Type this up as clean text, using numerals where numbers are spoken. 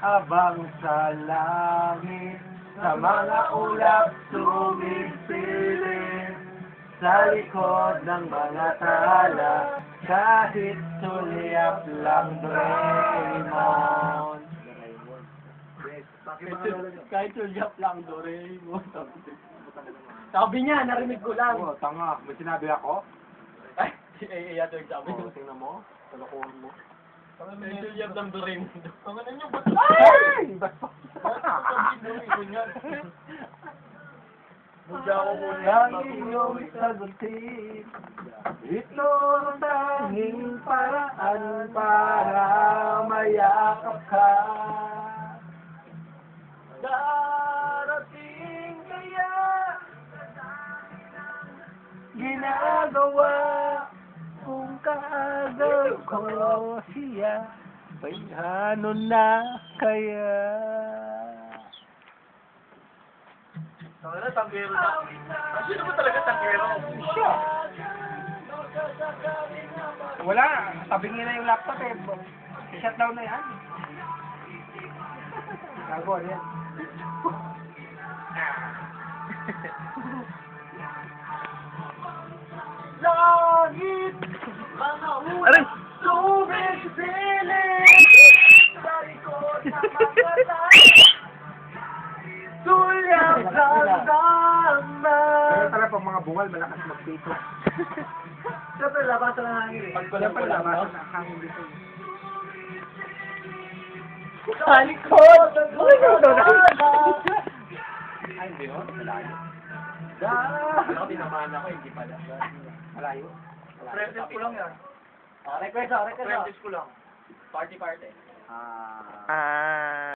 abang sa langit, sa mga ulap sumisilip, sa likod ng mga tala, kahit sulyap lang Doraemon. Kahit sulyap lang, Doraemon. Sabi niya, narinig ko lang. Oo, tanga. May sinabi ako? Ay, iya to yung sabi. Oo, tingnan mo. Talakuhan mo. Kahit sulyap lang, Doraemon. Pangalan niyo ba? Ay! Lagi iyong sagutin, ito ang tanging paraan para mayakap ka. Darating kaya ginagawa kung kaagad ko siya, paano na kaya? Tangina, tanggero na. Sino ba talaga tanggero? Siya. Wala, tabi niya na yung laptop eh. I-shutdown na yan. Gago, ano yan? Langit! Mga ulan! Tubig siling! Sa likod ng mga tayo! Sulyap lang daman! Pero talaga pag mga bungal, malakas magpito. Siyempre, labasan ng hangin eh. Siyempre, labasan ng hangin dito. Sa likod ng mga tayo! Ay, hindi mo? Malayo. Ako tinamaan ako, hindi pala. Malayo? Practice ko lang yan. Request. Practice ko lang. Party. Ah.